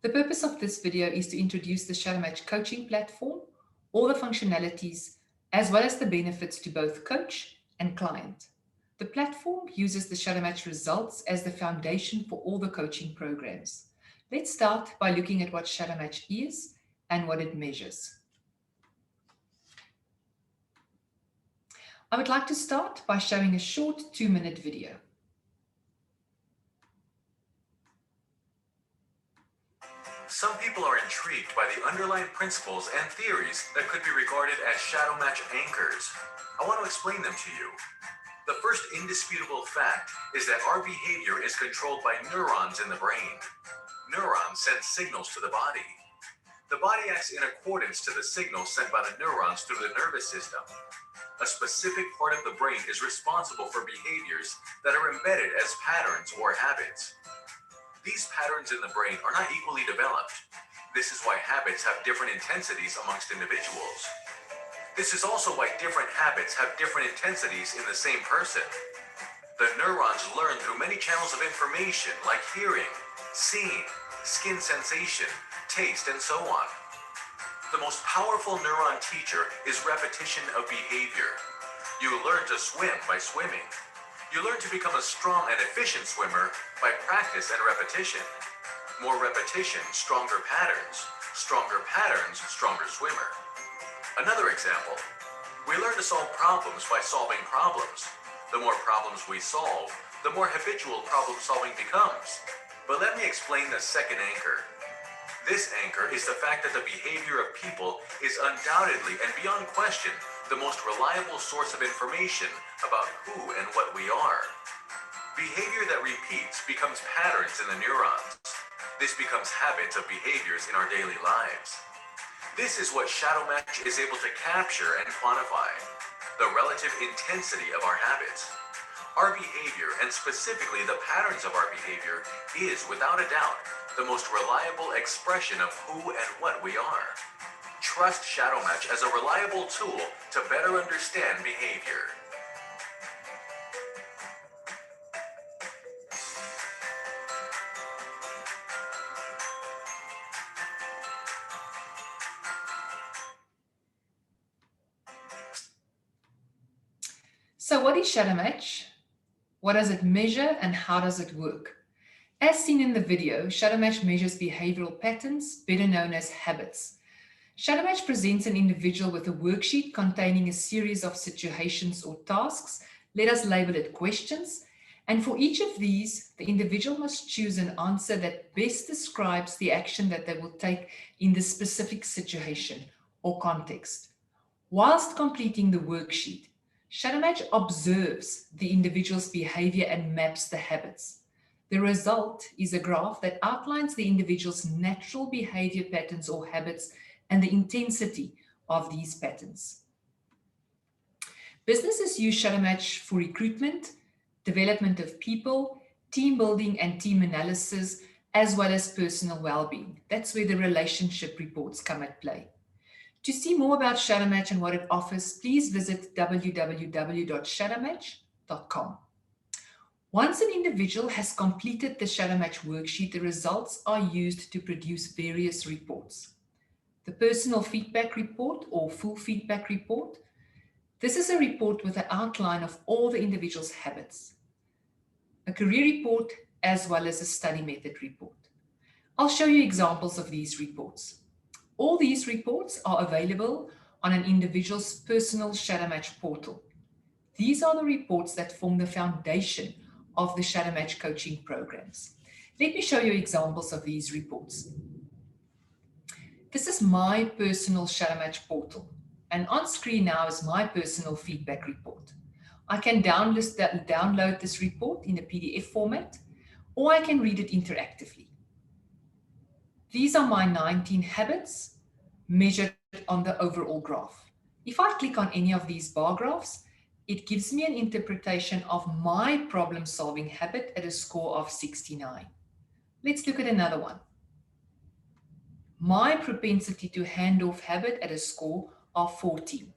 The purpose of this video is to introduce the Shadowmatch Coaching Platform, all the functionalities, as well as the benefits to both coach and client. The platform uses the Shadowmatch results as the foundation for all the coaching programs. Let's start by looking at what Shadowmatch is and what it measures. I would like to start by showing a short 2-minute video. Some people are intrigued by the underlying principles and theories that could be regarded as Shadowmatch anchors. I want to explain them to you. The first indisputable fact is that our behavior is controlled by neurons in the brain. Neurons send signals to the body. The body acts in accordance to the signals sent by the neurons through the nervous system. A specific part of the brain is responsible for behaviors that are embedded as patterns or habits. These patterns in the brain are not equally developed. This is why habits have different intensities amongst individuals. This is also why different habits have different intensities in the same person. The neurons learn through many channels of information like hearing, seeing, skin sensation, taste, and so on. The most powerful neuron teacher is repetition of behavior. You learn to swim by swimming. You learn to become a strong and efficient swimmer by practice and repetition. More repetition, stronger patterns. Stronger patterns, stronger swimmer. Another example, we learn to solve problems by solving problems. The more problems we solve, the more habitual problem solving becomes. But let me explain the second anchor. This anchor is the fact that the behavior of people is undoubtedly and beyond question the most reliable source of information about who and what we are. Behavior that repeats becomes patterns in the neurons. This becomes habits of behaviors in our daily lives. This is what Shadowmatch is able to capture and quantify, the relative intensity of our habits. Our behavior, and specifically the patterns of our behavior, is without a doubt the most reliable expression of who and what we are. Trust Shadowmatch as a reliable tool to better understand behavior. So what is Shadowmatch? What does it measure and how does it work? As seen in the video, Shadowmatch measures behavioral patterns, better known as habits. Shadowmatch presents an individual with a worksheet containing a series of situations or tasks. Let us label it questions. And for each of these, the individual must choose an answer that best describes the action that they will take in the specific situation or context. Whilst completing the worksheet, Shadowmatch observes the individual's behavior and maps the habits. The result is a graph that outlines the individual's natural behavior patterns or habits and the intensity of these patterns. Businesses use Shadowmatch for recruitment, development of people, team building and team analysis, as well as personal well-being. That's where the relationship reports come at play. To see more about Shadowmatch and what it offers, please visit www.shadowmatch.com. Once an individual has completed the Shadowmatch worksheet, the results are used to produce various reports. The personal feedback report or full feedback report. This is a report with an outline of all the individual's habits. A career report as well as a study method report. I'll show you examples of these reports. All these reports are available on an individual's personal Shadowmatch portal. These are the reports that form the foundation of the Shadowmatch coaching programs. Let me show you examples of these reports. This is my personal Shadowmatch portal, and on screen now is my personal feedback report. I can download this report in a PDF format, or I can read it interactively. These are my 19 habits measured on the overall graph. If I click on any of these bar graphs, it gives me an interpretation of my problem-solving habit at a score of 69. Let's look at another one. My propensity to hand off habit at a score of 14.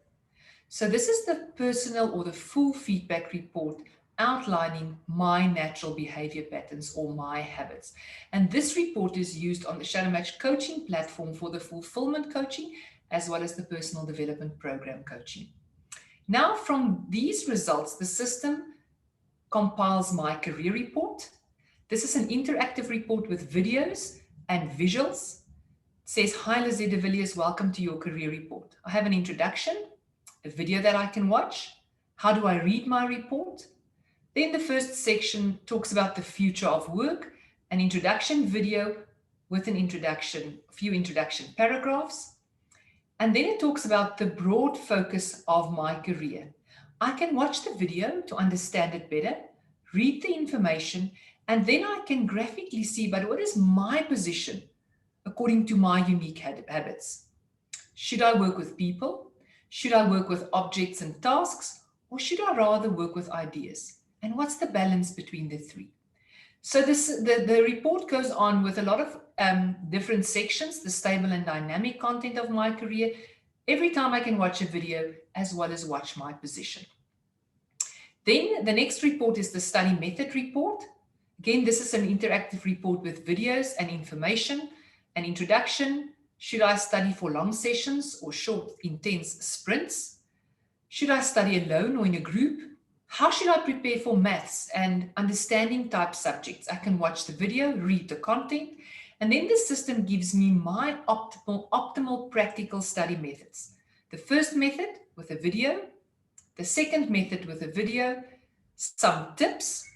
So this is the personal or the full feedback report outlining my natural behavior patterns or my habits. And this report is used on the Shadowmatch Coaching Platform for the fulfillment coaching as well as the personal development program coaching. Now, from these results, the system compiles my career report. This is an interactive report with videos and visuals. It says, "Hi, Lizzie de Villiers, welcome to your career report. I have an introduction, a video that I can watch. How do I read my report?" Then the first section talks about the future of work, an introduction video with an introduction, a few introduction paragraphs. And then it talks about the broad focus of my career. I can watch the video to understand it better, read the information, and then I can graphically see, but what is my position according to my unique habits? Should I work with people? Should I work with objects and tasks? Or should I rather work with ideas? And what's the balance between the three? So the report goes on with a lot of different sections, the stable and dynamic content of my career. Every time I can watch a video as well as watch my position. Then the next report is the study method report. Again, this is an interactive report with videos and information, an introduction. Should I study for long sessions or short, intense sprints? Should I study alone or in a group? How should I prepare for maths and understanding type subjects? I can watch the video, read the content, and then the system gives me my optimal practical study methods. The first method with a video, the second method with a video, some tips,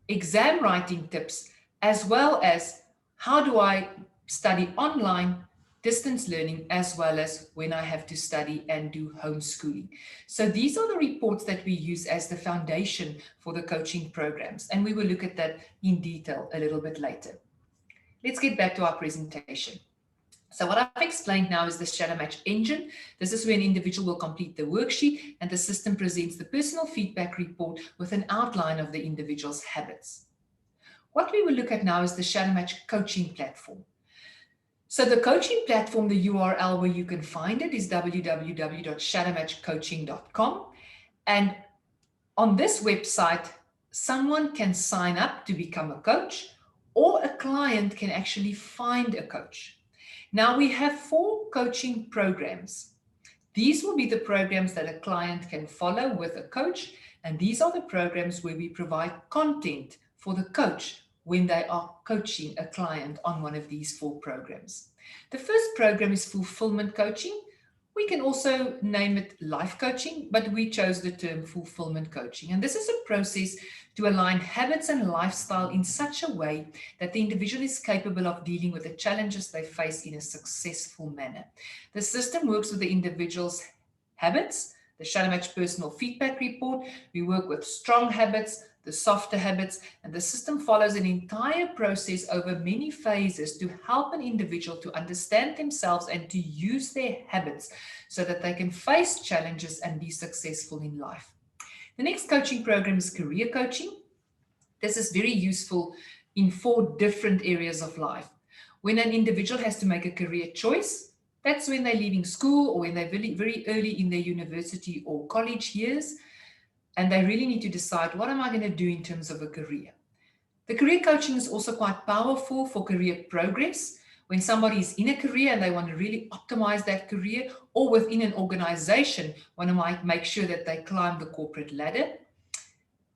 exam writing tips, as well as how do I study online, distance learning, as well as when I have to study and do homeschooling. So these are the reports that we use as the foundation for the coaching programs, and we will look at that in detail a little bit later. Let's get back to our presentation. So what I've explained now is the Shadowmatch engine. This is where an individual will complete the worksheet and the system presents the personal feedback report with an outline of the individual's habits. What we will look at now is the Shadowmatch Coaching Platform. So the coaching platform, the URL where you can find it is www.shadowmatchcoaching.com. And on this website, someone can sign up to become a coach, or a client can actually find a coach. Now we have 4 coaching programs. These will be the programs that a client can follow with a coach, and these are the programs where we provide content for the coach when they are coaching a client on one of these 4 programs. The first program is fulfillment coaching. We can also name it life coaching, but we chose the term fulfillment coaching. And this is a process to align habits and lifestyle in such a way that the individual is capable of dealing with the challenges they face in a successful manner. The system works with the individual's habits, the Shadowmatch personal feedback report. We work with strong habits, the softer habits, and the system follows an entire process over many phases to help an individual to understand themselves and to use their habits so that they can face challenges and be successful in life. The next coaching program is career coaching. This is very useful in 4 different areas of life. When an individual has to make a career choice, that's when they're leaving school or when they're very early in their university or college years, and they really need to decide, what am I going to do in terms of a career? The career coaching is also quite powerful for career progress. When somebody is in a career and they want to really optimize that career, or within an organization, want to make sure that they climb the corporate ladder.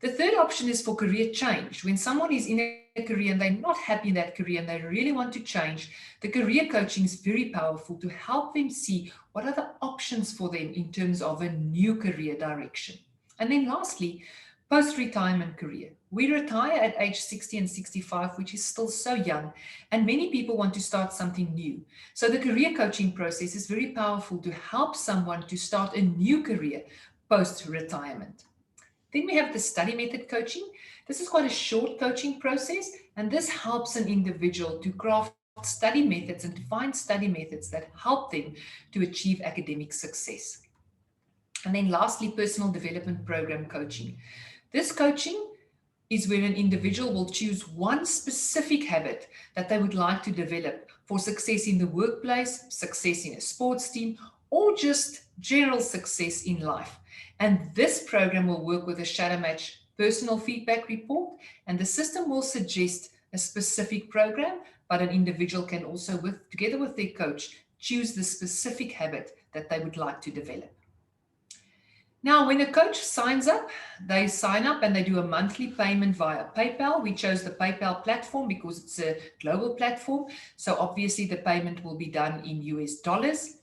The third option is for career change. When someone is in a career and they're not happy in that career and they really want to change, the career coaching is very powerful to help them see what are the options for them in terms of a new career direction. And then lastly, post-retirement career. We retire at age 60 and 65, which is still so young, and many people want to start something new. So the career coaching process is very powerful to help someone to start a new career post-retirement. Then we have the study method coaching. This is quite a short coaching process, and this helps an individual to craft study methods and to find study methods that help them to achieve academic success. And then lastly, personal development program coaching. This coaching is where an individual will choose one specific habit that they would like to develop for success in the workplace, success in a sports team, or just general success in life. And this program will work with a Shadowmatch personal feedback report, and the system will suggest a specific program, but an individual can also, together with their coach, choose the specific habit that they would like to develop. Now, when a coach signs up, they sign up and they do a monthly payment via PayPal. We chose the PayPal platform because it's a global platform. So obviously the payment will be done in US dollars.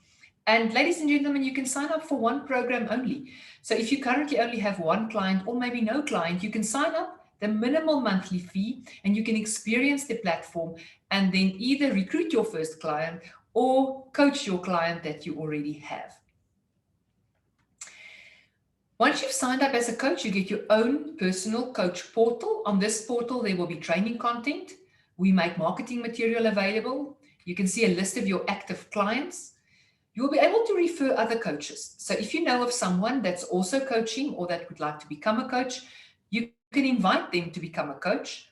And ladies and gentlemen, you can sign up for one program only. So if you currently only have one client or maybe no client, you can sign up the minimal monthly fee and you can experience the platform and then either recruit your first client or coach your client that you already have. Once you've signed up as a coach, you get your own personal coach portal. On this portal, there will be training content. We make marketing material available. You can see a list of your active clients. You will be able to refer other coaches. So if you know of someone that's also coaching or that would like to become a coach, you can invite them to become a coach.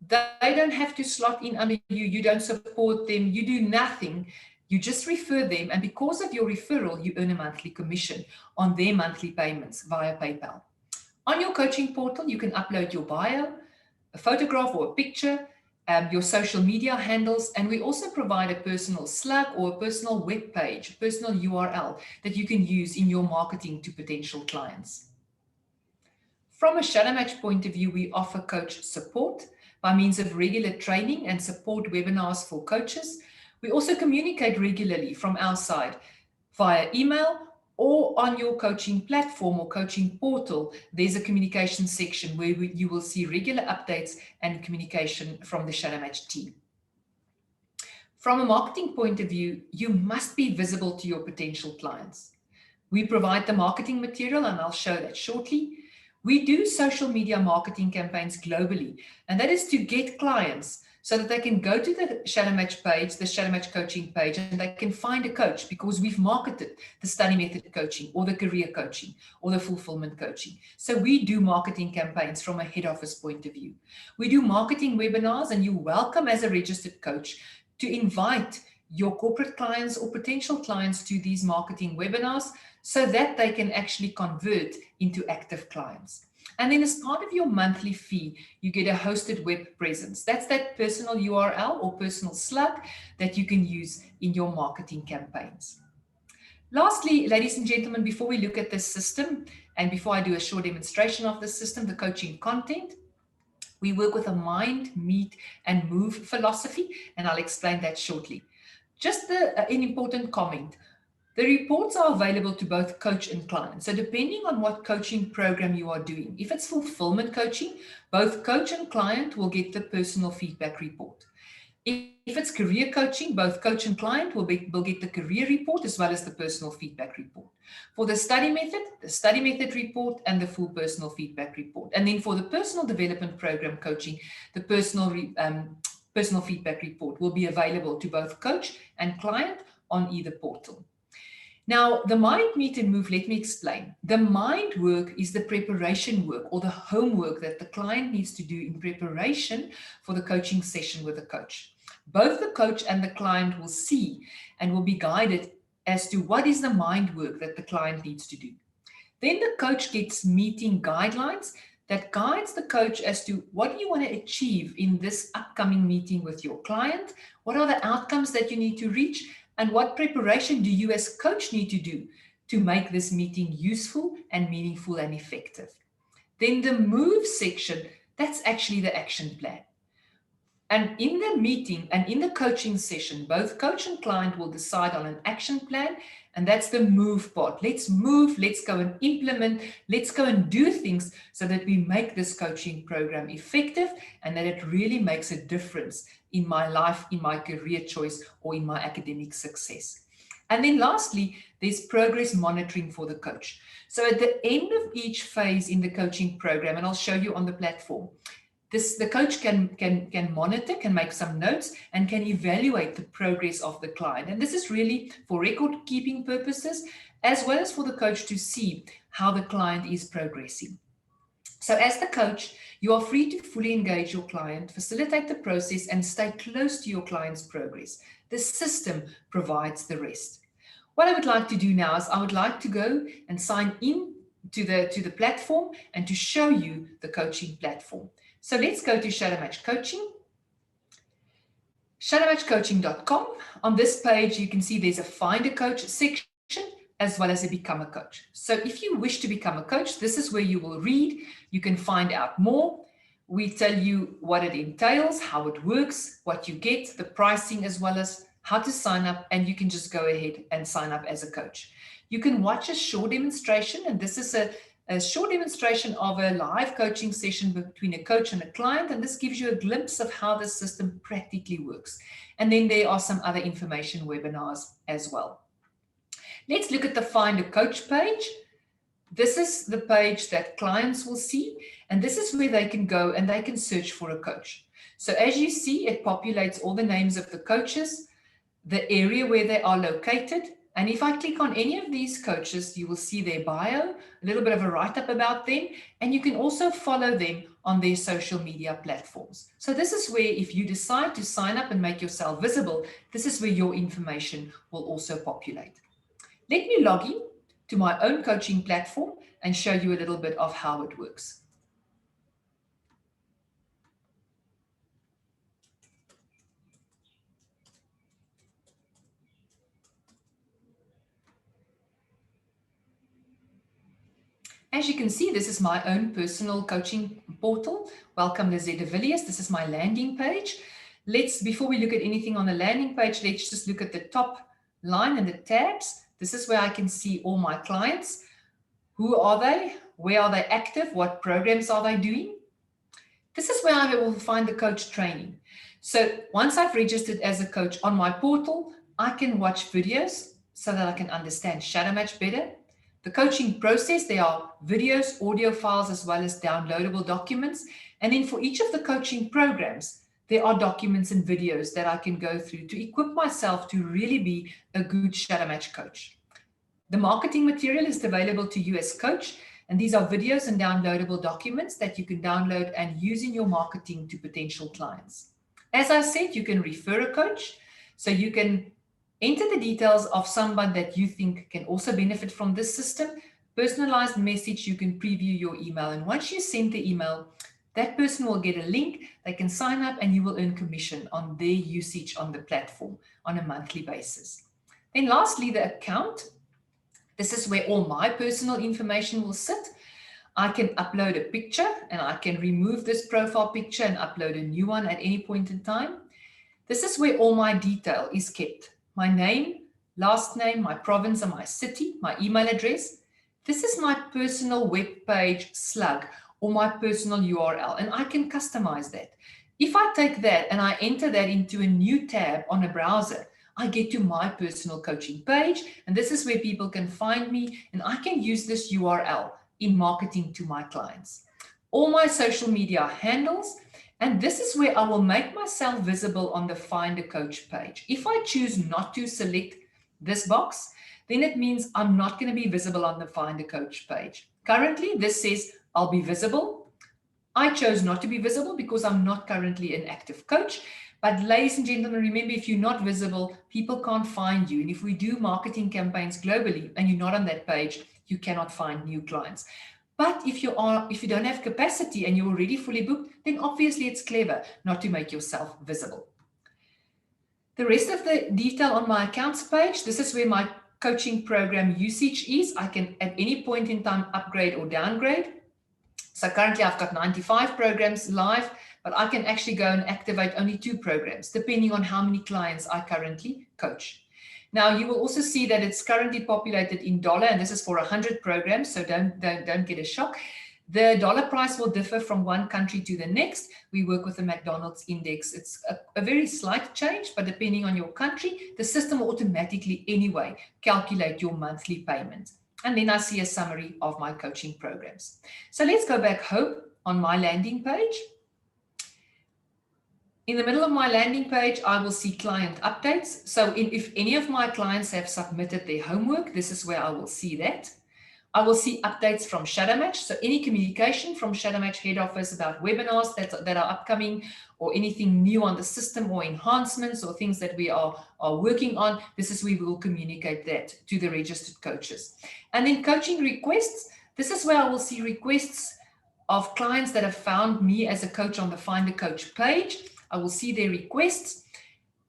They don't have to slot in under you. You don't support them. You do nothing. You just refer them. And because of your referral, you earn a monthly commission on their monthly payments via PayPal. On your coaching portal, you can upload your bio, a photograph or a picture, your social media handles, and we also provide a personal Slack or a personal web page, a personal URL that you can use in your marketing to potential clients. From a Shadowmatch point of view, we offer coach support by means of regular training and support webinars for coaches. We also communicate regularly from our side via email or on your coaching platform or coaching portal. There's a communication section where you will see regular updates and communication from the Shadowmatch team. From a marketing point of view, you must be visible to your potential clients. We provide the marketing material, and I'll show that shortly. We do social media marketing campaigns globally, and that is to get clients so that they can go to the Shadowmatch page, the Shadowmatch coaching page, and they can find a coach because we've marketed the study method coaching or the career coaching or the fulfillment coaching. So we do marketing campaigns from a head office point of view. We do marketing webinars, and you're welcome as a registered coach to invite your corporate clients or potential clients to these marketing webinars so that they can actually convert into active clients. And then as part of your monthly fee, you get a hosted web presence. That's that personal URL or personal Slack that you can use in your marketing campaigns. Lastly, ladies and gentlemen, before we look at this system and before I do a short demonstration of the system, the coaching content, we work with a mind, meet, and move philosophy, and I'll explain that shortly. Just an important comment. The reports are available to both coach and client. So depending on what coaching program you are doing, if it's fulfillment coaching, both coach and client will get the personal feedback report. If it's career coaching, both coach and client will get the career report as well as the personal feedback report. For the study method report, and the full personal feedback report. And then for the personal development program coaching, the personal feedback report will be available to both coach and client on either portal. Now, the mind, meet, and move, let me explain. The mind work is the preparation work or the homework that the client needs to do in preparation for the coaching session with the coach. Both the coach and the client will see and will be guided as to what is the mind work that the client needs to do. Then the coach gets meeting guidelines that guides the coach as to what do you want to achieve in this upcoming meeting with your client, what are the outcomes that you need to reach, and what preparation do you as coach need to do to make this meeting useful and meaningful and effective. Then the move section, that's actually the action plan. And in the meeting and in the coaching session, both coach and client will decide on an action plan, and that's the move part. Let's move, let's go and implement, let's go and do things so that we make this coaching program effective and that it really makes a difference in my life, in my career choice, or in my academic success. And then lastly, there's progress monitoring for the coach. So at the end of each phase in the coaching program, and I'll show you on the platform, the coach can monitor, can make some notes, and can evaluate the progress of the client. And this is really for record keeping purposes, as well as for the coach to see how the client is progressing. So as the coach, you are free to fully engage your client, facilitate the process, and stay close to your client's progress. The system provides the rest. What I would like to do now is I would like to go and sign in to the platform and to show you the coaching platform. So let's go to Shadowmatch Coaching. Shadowmatchcoaching.com. On this page, you can see there's a Find a Coach section as well as a Become a Coach. So if you wish to become a coach, this is where you will read. You can find out more. We tell you what it entails, how it works, what you get, the pricing, as well as how to sign up, and you can just go ahead and sign up as a coach. You can watch a short demonstration, and this is a short demonstration of a live coaching session between a coach and a client, and this gives you a glimpse of how the system practically works. And then there are some other information webinars as well. Let's look at the Find a Coach page. This is the page that clients will see, and this is where they can go and they can search for a coach. So as you see, it populates all the names of the coaches, the area where they are located. And if I click on any of these coaches, you will see their bio, a little bit of a write-up about them, and you can also follow them on their social media platforms. So this is where, if you decide to sign up and make yourself visible, this is where your information will also populate. Let me log in to my own coaching platform and show you a little bit of how it works. As you can see, this is my own personal coaching portal. Welcome, Lizette de Villiers. This is my landing page. Before we look at anything on the landing page, let's just look at the top line and the tabs. This is where I can see all my clients. Who are they? Where are they active? What programs are they doing? This is where I will find the coach training. So once I've registered as a coach on my portal, I can watch videos so that I can understand Shadowmatch better. The coaching process, there are videos, audio files, as well as downloadable documents. And then for each of the coaching programs, there are documents and videos that I can go through to equip myself to really be a good Shadowmatch coach. The marketing material is available to you as coach, and these are videos and downloadable documents that you can download and use in your marketing to potential clients. As I said, you can refer a coach, so you can enter the details of someone that you think can also benefit from this system. Personalized message, you can preview your email, and once you send the email, that person will get a link, they can sign up, and you will earn commission on their usage on the platform on a monthly basis. Then lastly, the account. This is where all my personal information will sit. I can upload a picture and I can remove this profile picture and upload a new one at any point in time. This is where all my detail is kept. My name, last name, my province and my city, my email address. This is my personal web page slug or my personal URL, and I can customize that. If I take that and I enter that into a new tab on a browser, I get to my personal coaching page, and this is where people can find me, and I can use this URL in marketing to my clients. All my social media handles, and this is where I will make myself visible on the Find a Coach page. If I choose not to select this box, then it means I'm not going to be visible on the Find a Coach page. Currently, this says I'll be visible. I chose not to be visible because I'm not currently an active coach. But ladies and gentlemen, remember, if you're not visible, people can't find you. And if we do marketing campaigns globally and you're not on that page, you cannot find new clients. But if you don't have capacity and you're already fully booked, then obviously it's clever not to make yourself visible. The rest of the detail on my accounts page, this is where my coaching program usage is. I can at any point in time upgrade or downgrade. So currently I've got 95 programs live, but I can actually go and activate only 2 programs, depending on how many clients I currently coach. Now, you will also see that it's currently populated in dollar, and this is for 100 programs, so don't get a shock. The dollar price will differ from one country to the next. We work with the McDonald's index. It's a very slight change, but depending on your country, the system will automatically anyway calculate your monthly payment. And then I see a summary of my coaching programs. So let's go back home on my landing page. In the middle of my landing page, I will see client updates. So if any of my clients have submitted their homework, this is where I will see that. I will see updates from Shadowmatch. So any communication from Shadowmatch head office about webinars that are upcoming or anything new on the system or enhancements or things that we are working on, this is where we will communicate that to the registered coaches. And then coaching requests. This is where I will see requests of clients that have found me as a coach on the Find a Coach page. I will see their requests.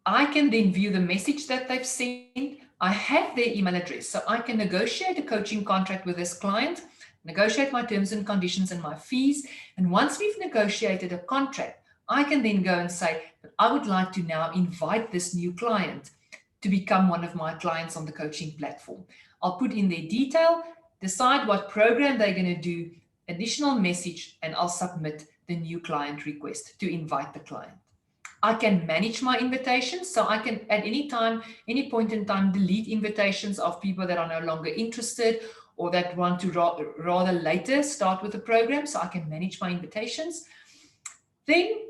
I can then view the message that they've sent. I have their email address, so I can negotiate a coaching contract with this client, negotiate my terms and conditions and my fees. And once we've negotiated a contract, I can then go and say, but I would like to now invite this new client to become one of my clients on the coaching platform. I'll put in their detail, decide what program they're going to do, additional message, and I'll submit the new client request to invite the client. I can manage my invitations, so I can at any time, any point in time, delete invitations of people that are no longer interested or that want to rather later start with the program, so I can manage my invitations. Then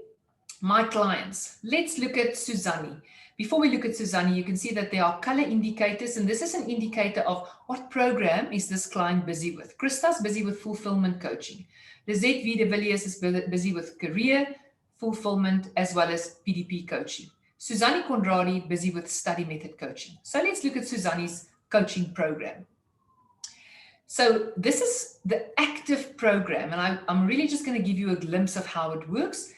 my clients. Let's look at Suzanne. Before we look at Suzanne, you can see that there are color indicators, and this is an indicator of what program is this client busy with. Christa's busy with fulfillment coaching. Lizette V. de Villiers is busy with career fulfillment as well as PDP coaching. Suzanne Conradi busy with study method coaching. So let's look at Suzanne's coaching program. So this is the active program, and I'm really just going to give you a glimpse of how it works.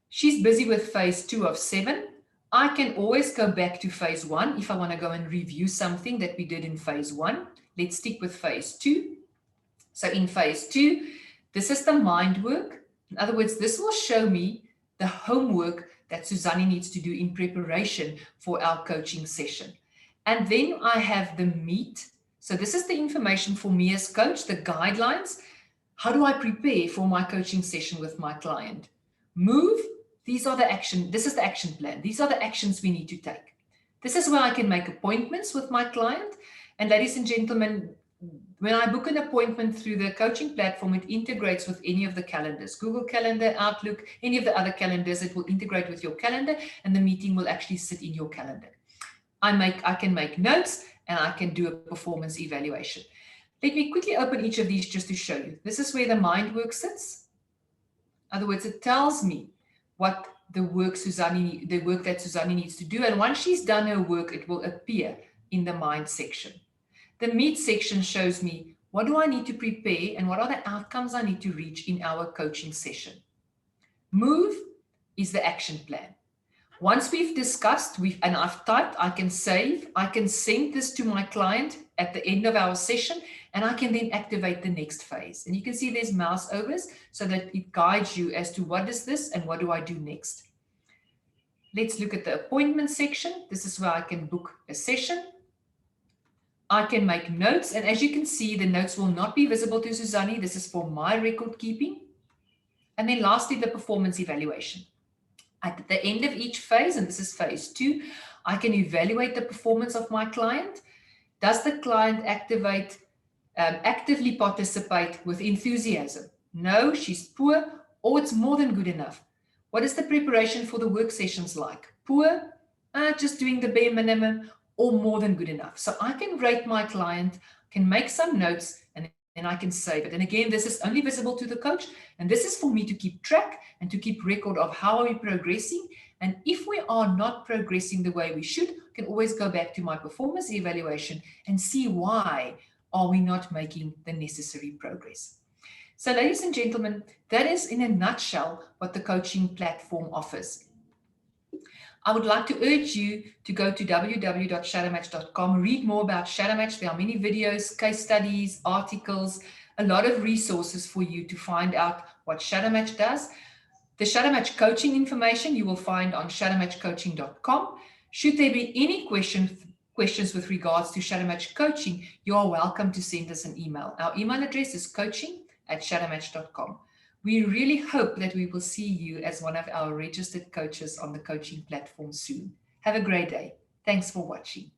She's busy with phase 2 of 7. I can always go back to phase 1 if I want to go and review something that we did in phase 1. Let's stick with phase 2. So in phase 2, this is the mind work. In other words, this will show me the homework that Suzanne needs to do in preparation for our coaching session. And then I have the meat. So this is the information for me as coach, the guidelines. How do I prepare for my coaching session with my client? Move. This is the action plan. These are the actions we need to take. This is where I can make appointments with my client. And ladies and gentlemen, when I book an appointment through the coaching platform, it integrates with any of the calendars, Google Calendar, Outlook, any of the other calendars. It will integrate with your calendar, and the meeting will actually sit in your calendar. I can make notes, and I can do a performance evaluation. Let me quickly open each of these just to show you. This is where the mind work sits. In other words, it tells me what the work that Suzanne needs to do. And once she's done her work, it will appear in the mind section. The meat section shows me what do I need to prepare and what are the outcomes I need to reach in our coaching session. Move is the action plan. Once we've discussed, and I've typed, I can save, I can send this to my client at the end of our session, and I can then activate the next phase. And you can see there's mouse overs so that it guides you as to what is this and what do I do next. Let's look at the appointment section. This is where I can book a session. I can make notes, and as you can see, the notes will not be visible to Suzanne. This is for my record keeping. And then lastly, the performance evaluation. At the end of each phase, and this is phase 2, I can evaluate the performance of my client. Does the client actively participate with enthusiasm? No, she's poor, or it's more than good enough. What is the preparation for the work sessions like? Poor, just doing the bare minimum, or more than good enough. So I can rate my client, can make some notes, and then I can save it. And again, this is only visible to the coach, and this is for me to keep track and to keep record of how are we progressing. And if we are not progressing the way we should, I can always go back to my performance evaluation and see why are we not making the necessary progress. So ladies and gentlemen, that is in a nutshell what the coaching platform offers. I would like to urge you to go to www.shadowmatch.com, read more about Shadowmatch. There are many videos, case studies, articles, a lot of resources for you to find out what Shadowmatch does. The Shadowmatch coaching information you will find on shadowmatchcoaching.com. Should there be any questions with regards to Shadowmatch coaching, you are welcome to send us an email. Our email address is coaching@shadowmatch.com. We really hope that we will see you as one of our registered coaches on the coaching platform soon. Have a great day. Thanks for watching.